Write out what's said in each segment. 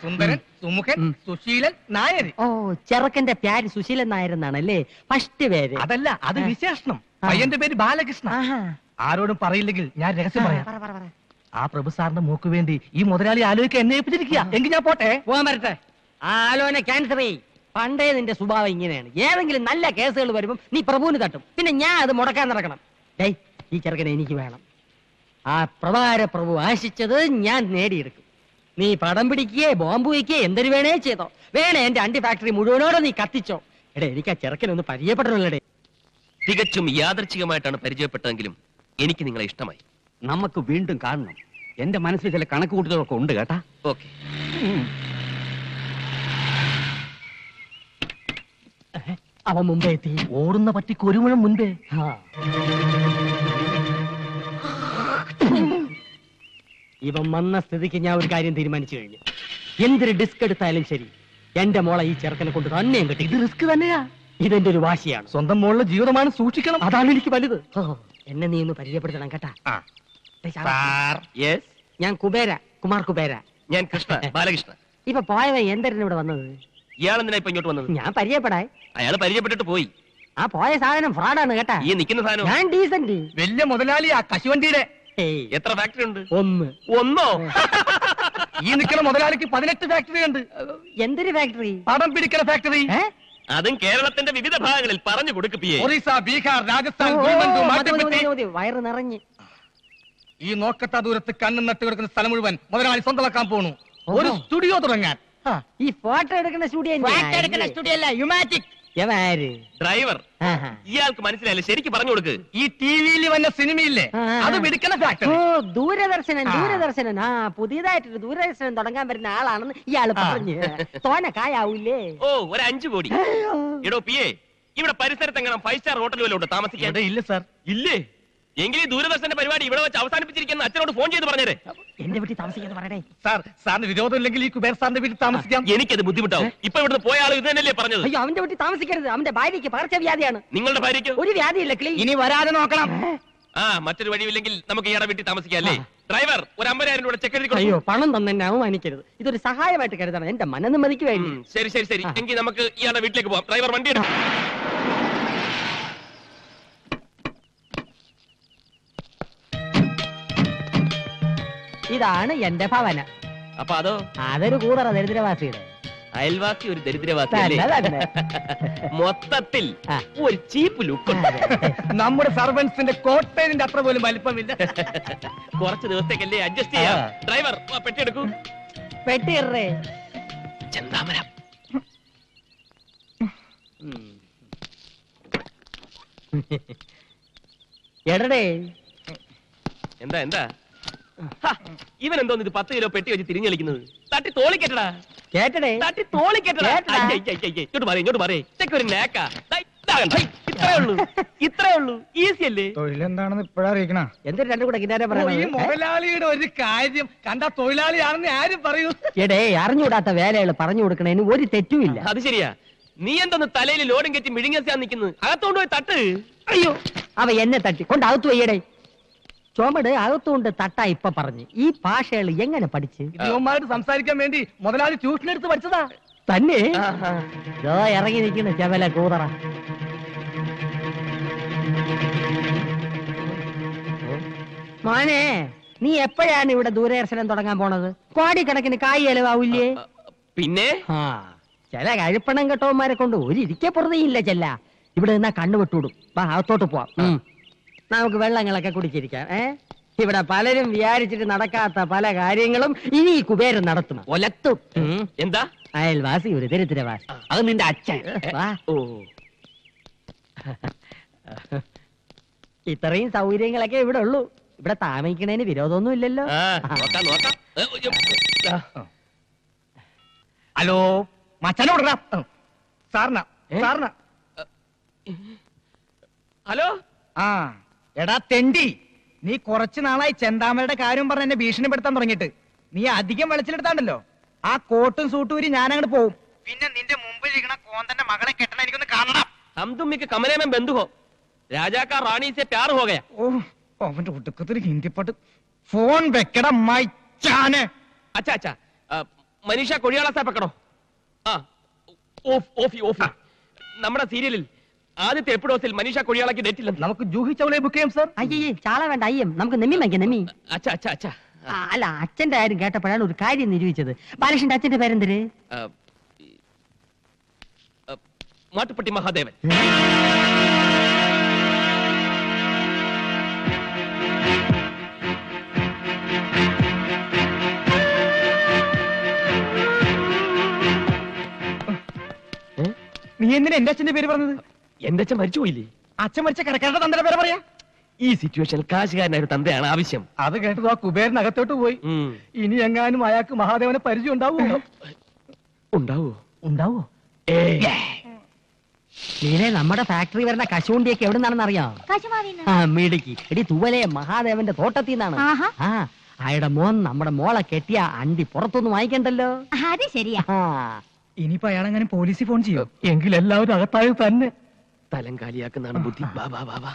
സുന്ദരൻ, സുമുഖൻ, സുശീലൻ നായർ. ഓ, ചെറുക്കന്റെ പേര് സുശീലൻ നായർ എന്നാണല്ലേ ഫസ്റ്റ് പേര്? അതല്ല, അത് വിശേഷണം. പയ്യന്റെ പേര് ബാലകൃഷ്ണ. ആരോടും പറയില്ലെങ്കിൽ ഞാൻ രഹസ്യം പറയാം. ആ പ്രഭു സാറിന്റെ മൂക്ക് വേണ്ടി ഈ മുതലാളി ആലോചിക്കാൻ എന്നെ ഏൽപ്പിച്ചിരിക്കുക. എങ്കിൽ ഞാൻ പോട്ടെ. പോകാൻ വരട്ടെ. ആ ആലോചന ക്യാൻസർ ചെയ്. പണ്ടേ നിന്റെ സ്വഭാവം ഇങ്ങനെയാണ്. ഏതെങ്കിലും നല്ല കേസുകൾ വരുമ്പം നീ പ്രഭുവിന് തട്ടും, പിന്നെ ഞാൻ അത് മുടക്കാൻ നടക്കണം. ഡേയ്, ഈ ചെറുക്കനെ എനിക്ക് വേണം. ആ പ്രഭാര പ്രഭു ആശിച്ചത് ഞാൻ നേടിയെടുക്കും. നീ പടം പിടിക്കുകയെ ബോംബ് വയ്ക്കുകയെ എന്തൊരു വേണേ ചെയ്തോ. വേണേ എന്റെ അണ്ടി ഫാക്ടറി മുഴുവനോടെ നീ കത്തിച്ചോ. എടേ, എനിക്ക് ആ ചെറുക്കനൊന്ന് പരിചയപ്പെടണല്ലേ. തികച്ചും യാദർച്ഛികമായിട്ടാണ് പരിചയപ്പെട്ടതെങ്കിലും എനിക്ക് നിങ്ങളെ ഇഷ്ടമായി. നമുക്ക് വീണ്ടും കാണണം. എന്റെ മനസ്സിൽ ചില കണക്ക് കൂട്ടുകളൊക്കെ ഉണ്ട് കേട്ടാ. ഓക്കെ. അവൻ മുമ്പേ എത്തി. ഓടുന്ന പട്ടിക്ക് ഒരു മുഴം മുൻപേ. ഇവൻ വന്ന സ്ഥിതിക്ക് ഞാൻ ഒരു കാര്യം തീരുമാനിച്ചു കഴിഞ്ഞു. എന്തൊരു ഡിസ്ക് എടുത്താലും ശരി, എന്റെ മോളെ ഈ ചെറുക്കനെ കൊണ്ട് തന്നെയും കിട്ടി. ഇത് റിസ്ക് തന്നെയാ. ഇതെന്റെ ഒരു വാശിയാണ്. സ്വന്തം മോളുടെ ജീവിതമാണ് സൂക്ഷിക്കണം. അതാണ് എനിക്ക് വലുത്. എന്നെ നീ ഒന്ന് പരിചയപ്പെടുത്തണം കേട്ടാ. ഞാൻ കുമാർ കുബേര. ഞാൻ കൃഷ്ണ, ബാലകൃഷ്ണ. ഇപ്പൊ പോയവൻ എന്തിനാണ് ഇവിടെ വന്നത്? ഇയാൾ എന്തിനാ ഇപ്പൊ ഇങ്ങോട്ട് വന്നത്? ഞാൻ പരിചയപ്പെടാൻ. അയാൾ പരിചയപ്പെട്ടിട്ട് പോയി. ആ പോയ സാധനം ഫ്രോഡാണ് കേട്ടാ. ഈ നിൽക്കുന്ന സാധനം ഞാൻ ഡീസന്റ്. വലിയ മുതലാളിയാ കശുവണ്ടിയുടെ. എത്ര ഫാക്ടറി ഉണ്ട്? ഒന്നോ? ഈ നിൽക്കുന്ന മുതലാളിക്ക് 18 ഫാക്ടറി ഉണ്ട്. എന്തൊരു ഫാക്ടറി? പടം പിടിക്കുന്ന ഫാക്ടറി. അതും കേരളത്തിന്റെ വിവിധ ഭാഗങ്ങളിൽ പറഞ്ഞു കൊടുക്കുക. ഒറീസ, ബീഹാർ, രാജസ്ഥാൻ, വയറ് നിറഞ്ഞ്. ഈ നോക്കത്താ ദൂരത്ത് കണ്ണും നട്ട് കിടക്കുന്ന സ്ഥലം മുഴുവൻ മുതലാളി സ്വന്തമാക്കാൻ പോണു. ഒരു സ്റ്റുഡിയോ തുടങ്ങാൻ. ഈ ഫോട്ടോ എടുക്കുന്ന സ്റ്റുഡിയോ അല്ല, യുമാറ്റിക്. ഡ്രൈവർ. ഇയാൾക്ക് മനസ്സിലായില്ല, ശരിക്കും പറഞ്ഞു കൊടുക്ക്. ഈ ടിവിയിൽ വന്ന സിനിമയില്ലേ, അത് പിടിക്കുന്ന ഫാക്ടറി. ദൂരദർശനൻ. ആ, പുതിയതായിട്ടൊരു ദൂരദർശനം തുടങ്ങാൻ വരുന്ന ആളാണെന്ന് ഇയാള് പറഞ്ഞു. തോനെ കായാവൂലേ? ഓ, ഒരു 5 കോടി. എടോ പിയെ, ഇവിടെ പരിസരത്ത് എങ്ങനെ 5 സ്റ്റാർ ഹോട്ടൽ വല്ലതും താമസിക്കാൻ? ഇല്ല സാർ. ഇല്ലേ? എങ്കിൽ ഈ ദൂരദർശന്റെ പരിപാടി ഇവിടെ വെച്ച് അവസാനിപ്പിച്ചിരിക്കുന്ന അച്ഛനോട് ഫോൺ ചെയ്ത് പറഞ്ഞേരെ. എന്റെ വീട്ടിൽ താമസിക്കാന്ന് പറയണേ. സാറിന് വിരോധം ഇല്ലെങ്കിൽ ഈ കുബേർ സാറിന്റെ വീട്ടിൽ താമസിക്കാം. എനിക്കത് ബുദ്ധിമുട്ടാവും. ഇപ്പൊ ഇവിടുന്ന് പോയ ആൾ ഇത് തന്നെയല്ലേ പറഞ്ഞത്? അയ്യോ, അവന്റെ വീട്ടിൽ താമസിക്കരുത്. അവന്റെ ഭാര്യയ്ക്ക് പകർച്ചവ്യാധിയാണ്. നിങ്ങളുടെ ഭാര്യയ്ക്ക് ഒരു വ്യാധിയില്ല. ഇനി വരാതെ നോക്കണം. മറ്റൊരു വഴിയില്ലെങ്കിൽ നമുക്ക് ഇയാളുടെ വീട്ടിൽ താമസിക്കാം അല്ലേ? ഡ്രൈവർ, ഒരു 50,000 രൂപ ചെക്ക് എഴുതി. അയ്യോ, പണം തന്നെ എന്നെ അവമാനിക്കരുത്. ഇതൊരു സഹായമായിട്ട് കരുതണം. എന്റെ മനനിമ്മതിക്ക് വേണ്ടി. ശരി ശരി ശരി, എങ്കിൽ നമുക്ക് ഇയാളുടെ വീട്ടിലേക്ക് പോവാം. ഡ്രൈവർ, വണ്ടി എടുക്കും. ഇതാണ് എന്റെ ഭവനം. അപ്പൊ അതോ? അതൊരു കൂതറ ദരിദ്രവാസിയുടെ. അയൽവാസി ഒരു ദരിദ്രവാസി. മൊത്തത്തിൽ ഒരു ചീപ്പ് ലുക്ക്. നമ്മുടെ സർവൻസിന്റെ കോട്ടേജിന്റെ അത്ര പോലും വലിപ്പമില്ല. കുറച്ച് ദിവസത്തേക്കല്ലേ അഡ്ജസ്റ്റ് ചെയ്യാം. ഡ്രൈവർ, പെട്ടി എടുക്കൂ. പെട്ടി ചെന്താമര. എടേ, എന്താ എന്താ ഇവൻ എന്തോന്ന് ഇത് 10 കിലോ പെട്ടി വെച്ച് തിരിഞ്ഞളിക്കുന്നത്? തട്ടി തോളിക്കെട്ടടാ. കേട്ടടേ, തട്ടി തോളിക്കെട്ടടാ. ഇങ്ങോട്ട് പറയേ. ഒരു നേക്കാ. ഇത്രേ ഉള്ളൂ. ഈസി അല്ലേ? തൊഴിലെന്താണെന്ന് ഇപ്പഴറിയിക്കണ. എന്തൊരു രണ്ടും കൂടെ കിട്ടാൻ ഈ മുതലാളിയുടെ ഒരു കാര്യം കണ്ട തൊഴിലാളിയാണെന്ന് ആരും പറയൂ. എടേ, അറിഞ്ഞുകൂടാത്ത വേലകൾ പറഞ്ഞു കൊടുക്കണേന് ഒരു തെറ്റുമില്ല. അത് ശരിയാ. നീ എന്തോന്ന് തലയിൽ ലോഡും കെറ്റി മിഴുങ്ങാൻ നിൽക്കുന്നത്? അകത്തോണ്ട് പോയി തട്ട്. അയ്യോ, അവ എന്നെ തട്ടി കൊണ്ട് അകത്തു വയ്യടേ. ചുമട് അകത്തുകൊണ്ട് തട്ടാ ഇപ്പൊ പറഞ്ഞു. ഈ ഭാഷകൾ എങ്ങനെ പഠിച്ച്? ഇവന്മാരോട് സംസാരിക്കാൻ വേണ്ടി മുതലാളി ട്യൂഷൻ എടുത്ത് പഠിച്ചതാ. തന്നെ ഇറങ്ങി നിൽക്കുന്ന ചെവല കൂതറ. മോനെ, നീ എപ്പോഴാണ് ഇവിടെ ദൂരദർശനം തുടങ്ങാൻ പോണത്? കോടിക്കണക്കിന് കായ് ചെലവാവില്ലേ? പിന്നെ ചില കഴിപ്പണം കെട്ടവന്മാരെ കൊണ്ട് ഒരു ഇരിക്കപ്പുറതയില്ല. ചെല്ല ഇവിടെ നിന്നാ കണ്ണുവിട്ടൂടും. അകത്തോട്ട് പോവാം. നമുക്ക് വെള്ളങ്ങളൊക്കെ കുടിച്ചിരിക്കാം. ഇവിടെ പലരും വിചാരിച്ചിട്ട് നടക്കാത്ത പല കാര്യങ്ങളും ഇനി ഈ കുബേരൻ നടത്തും. ഒലത്തും. എന്താ? അയൽവാസി ഒരു ദരിദ്രവാസി. അത് നിന്റെ അച്ഛൻ. ഓ, ഇത്രയും സൗകര്യങ്ങളൊക്കെ ഇവിടെ ഉള്ളൂ. ഇവിടെ താമസിക്കണേന് വിരോധമൊന്നും ഇല്ലല്ലോ. ഹലോ, മച്ചനോടാ. സാറിന സാറിന. ഹലോ. എടാ തെണ്ടി, നീ കുറച്ചു നാളായി ചെന്താമരയുടെ കാര്യം പറഞ്ഞ് എന്നെ ഭീഷണിപ്പെടുത്താൻ തുടങ്ങിയിട്ട്. നീ അധികം വെളിച്ചിലെടുത്താണ്ടല്ലോ, ആ കോട്ടും സൂട്ടൂരി ഞാൻ അങ്ങോട്ട് പോവും. പിന്നെ നിന്റെ മുമ്പിൽ ഇരിക്കണ കോന്തന്റെ മകളെ കെട്ടണ എനിക്കൊന്ന് കാണണം. हम तुम के कमरे में बंद हो. राजा का रानी से प्यार हो गया. അവന്റെ ഒടുക്കത്തിൽ ഹിന്ദി പാട്ട്. ഫോൺ വെക്കട മൈച്ചാനെ. अच्छा अच्छा, മനീഷ കൊഴിയാള സാപ്പക്കണോ? ആ ഓഫി നമ്മുടെ സീരിയലിൽ ആദ്യത്തെ എപ്പിഡോസിൽ മനീഷ കൊഴിയാളക്ക് ഡേറ്റ് ഇല്ല. നമുക്ക് ജൂഹി ചൗളയെ ബുക്ക് ചെയ്യാം സർ. അയ്യേ ചാള വേണ്ട അയ്യം, നമുക്ക് നെമ്മി വാങ്ങിക്കാം നെമ്മി. അച്ഛാ അല്ല അച്ഛന്റെ കാര്യം കേട്ടപ്പോഴാണ് ഒരു കാര്യം നിരൂപിച്ചത്. ബാലകൃഷ്ണന്റെ അച്ഛന്റെ പേരെന്തര്? മാട്ടുപ്പെട്ടി മഹാദേവൻ. നീ എന്തിനാ എന്റെ അച്ഛന്റെ പേര് പറഞ്ഞത്? എന്റെ അച്ഛൻ മരിച്ചു പോയില്ലേ? അച്ഛൻ മരിച്ച കിടക്കാരുടെ തന്റെ പേര് പറയാ. ഈ സിറ്റുവേഷനിൽ കാശുകാരനായ ഒരു തന്തയാണ് ആവശ്യം. അത് കേട്ടത് ആ കുബേരനകത്തോട്ട് പോയി. ഇനി എങ്ങാനും അയാൾക്ക് മഹാദേവനെ പരിചയം ഉണ്ടാവുമോ? ഉണ്ടാവോ? നീനെ നമ്മുടെ ഫാക്ടറി വരുന്ന കശുവണ്ടിയൊക്കെ എവിടെ നിന്നാണെന്ന് അറിയാം? ആ മിടുക്കി എടി തൂവലെ മഹാദേവന്റെ തോട്ടത്തിൽ നിന്നാണ്. ആ അയാളുടെ മോൻ നമ്മുടെ മോളെ കെട്ടിയ അണ്ടി പുറത്തൊന്നും വാങ്ങിക്കണ്ടല്ലോ. അത് ശരിയാ. ഇനിയിപ്പോ അയാളെങ്ങാനും പോലീസിൽ ഫോൺ ചെയ്യോ? എങ്കിൽ എല്ലാവരും അകത്തായത് തന്നെ. തലം കാലിയാക്കുന്നതാണ് ബുദ്ധി. വാ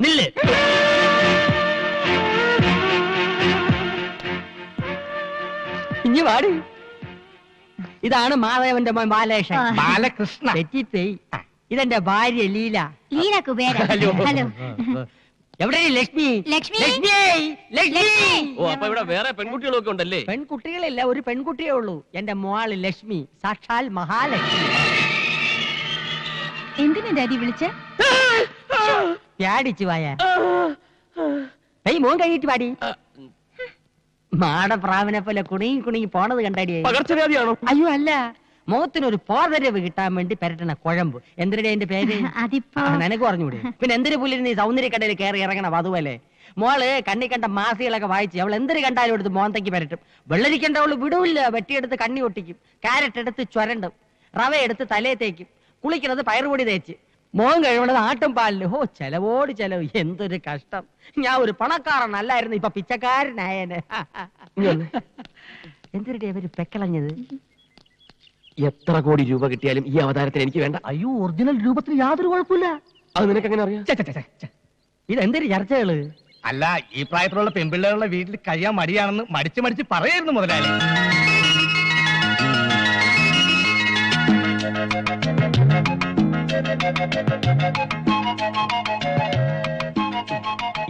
നില്ല്. ഇനി വാടി. ഇതാണ് മാധവന്റെ മോൻ ബാലകൃഷ്ണൻ. ബാലകൃഷ്ണ. തെറ്റിപ്പോയി. ഇതെന്റെ ഭാര്യ ലീല. ലീല കുബേര. ഹലോ. ഹലോ. എവിടെ ലക്ഷ്മി? ലക്ഷ്മി. ലക്ഷ്മി. ഓ അപ്പൊ ഇവിടെ വേറെ പെൺകുട്ടികളൊക്കെ ഉണ്ടല്ലേ? പെൺകുട്ടികളില്ല, ഒരു പെൺകുട്ടിയേ ഉള്ളൂ. എന്റെ മോള് ലക്ഷ്മി, സാക്ഷാൽ മഹാലക്ഷ്മി. എന്തിനാ ഡാഡി വിളിച്ച? പ്യാടിച്ചു വായ. മോൻ കഴിയിട്ട് പാടി. മാടപ്രാവിനെ പോലെ കുണുങ്ങി പോണത് കണ്ടാടിയേ. പകർച്ചവ്യാധിയാണോ? അയ്യോ അല്ല, മുഖത്തിനൊരു പോർവരവ് കിട്ടാൻ വേണ്ടി പെരട്ടണ കുഴമ്പ്. എന്തിനാ എന്റെ പേര്? അതിപ്പോ നിനക്ക് പറഞ്ഞൂടെ? പിന്നെ എന്തൊരു പുല്ലിന് നീ സൗന്ദര്യക്കടയിൽ കയറി ഇറങ്ങണം? അതുപോലെ മോള് കണ്ണി കണ്ട മാസികളൊക്കെ വായിച്ച് അവൾ എന്തൊരു കണ്ടാലും എടുത്ത് മോന്തയ്ക്ക് പരട്ടും. വെള്ളരിക്കണ്ട അവള് വിടൂല്ല. വെട്ടിയെടുത്ത് കണ്ണി ഒട്ടിക്കും, കാരറ്റ് എടുത്ത് ചുരണ്ടും, റവ എടുത്ത് തലയെ തേക്കും, കുളിക്കുന്നത് പയറുപൊടി തേച്ച്, മോൻ കഴിവണത് ആട്ടും പാലില്. ഹോ ചെലവോട് ചെലവ്. എന്തൊരു കഷ്ടം. ഞാൻ ഒരു പണക്കാരനല്ലായിരുന്നു, ഇപ്പൊ പിച്ചക്കാരനായന്. എന്തിനാ അവര് പെക്കളഞ്ഞത്? എത്ര കോടി രൂപ കിട്ടിയാലും ഈ അവതാരത്തിന് എനിക്ക് വേണ്ട. അയ്യോ ഒറിജിനൽ രൂപത്തിന് യാതൊരു കുഴപ്പമില്ല. അത് നിനക്ക് എങ്ങനെ അറിയാം? ഇതെന്തൊരു ചർച്ചകള്? അല്ല, ഈ പ്രായത്തിലുള്ള പെൺപിള്ളേരുടെ വീട്ടിൽ കഴിയാൻ മടിയാണെന്ന് മടിച്ച് പറയായിരുന്നു മുതലാളി.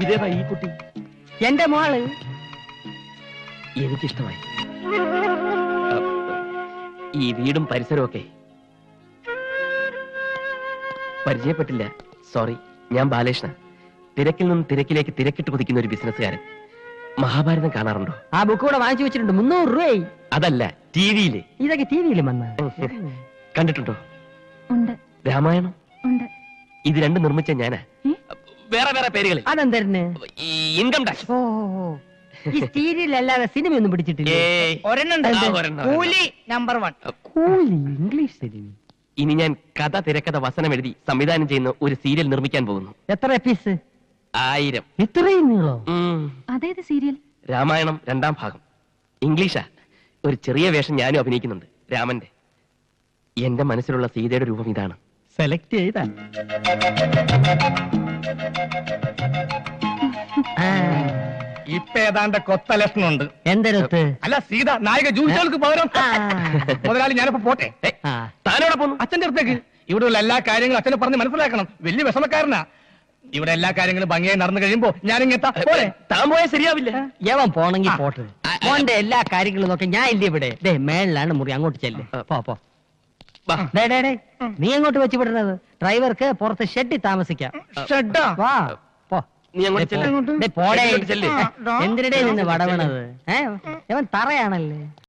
ഇതേതാ ഈ കുട്ടി? എന്റെ മോള്. എനിക്കിഷ്ടമായി. ഈ വീടും പരിസരവും ഒക്കെ പരിചയപ്പെട്ടില്ല. സോറി. ഞാൻ ബാലകൃഷ്ണൻ. തിരക്കിൽ നിന്നും തിരക്കിലേക്ക് തിരക്കിട്ട് കുതിക്കുന്ന ഒരു ബിസിനസ്സുകാരൻ. മഹാഭാരതം കാണാറുണ്ടോ? ആ ബുക്ക് കൂടെ വാങ്ങിച്ചു വെച്ചിട്ടുണ്ട്. 300 രൂപയായി. അതല്ല, ടിവിയില്. ഇതൊക്കെ ടിവിയിലും വന്ന കണ്ടിട്ടുണ്ടോ? ഉണ്ട്. രാമായണം. ഉണ്ട്. ഇത് രണ്ടും നിർമ്മിച്ച ഞാനാ. വേറെ വേറെ പേരുകളിൽ. അതെന്തരന്? ഈ ഇൻകം ടാക്സ്. ഓ ഈ സീരിയലല്ലാതെ സിനിമയൊന്നും പിടിച്ചിട്ടില്ല. കൂലി നമ്പർ 1. കൂലി ഇംഗ്ലീഷ് സിനിമ. ഇനി ഞാൻ കഥ തിരക്കഥ വസനം എഴുതി സംവിധാനം ചെയ്യുന്ന ഒരു സീരിയൽ നിർമ്മിക്കാൻ പോകുന്നു. എത്ര എപ്പീസ്? 1000. ഇത്രയും നീളോ? അതേത് സീരിയൽ? രാമായണം 2ാം ഭാഗം. ഇംഗ്ലീഷാ. ഒരു ചെറിയ വേഷം ഞാനും അഭിനയിക്കുന്നുണ്ട്, രാമന്റെ. എന്റെ മനസ്സിലുള്ള സീതയുടെ രൂപം ഇതാണ്. സെലക്ട് ചെയ്ത ഇപ്പൊ ഏതാണ്ട് കൊത്ത ലക്ഷണമുണ്ട്. എന്തൊരുത്ത്? അല്ല, സീത നായിക ജൂഹിച്ചവൾക്ക് പകരം. മുതലാളി ഞാനിപ്പോ പോട്ടെ. താനോടെ പോന്നു? അച്ഛന്റെ അടുത്തേക്ക്. ഇവിടെയുള്ള എല്ലാ കാര്യങ്ങളും അച്ഛനെ പറഞ്ഞ് മനസ്സിലാക്കണം. വലിയ വിഷമക്കാരനാ. ഇവിടെ എല്ലാ കാര്യങ്ങളും ഭംഗിയായി നടന്നു കഴിയുമ്പോ ഞാനിങ്ങെത്താ പോലെ. താൻ പോയാൽ ശരിയാവില്ല. യവൻ പോണെങ്കിൽ പോട്ടെ. മോന്റെ എല്ലാ കാര്യങ്ങളും നോക്കി ഞാൻ ഇല്ല ഇവിടെ. മേളിലാണ് മുറി, അങ്ങോട്ട് ചെല്ല്. പോ. നീ എങ്ങോട്ട് വെച്ച് വിടുന്നത്? ഡ്രൈവർക്ക് പുറത്ത് ഷെഡിൽ താമസിക്കാം. വാ പോ. നീ അങ്ങോട്ട് ചെല്ല്. പോടേ. ചെല്ല്. എന്തിനിടെ നിന്ന് വടവണത്? ഇവൻ തറയാണല്ലേ.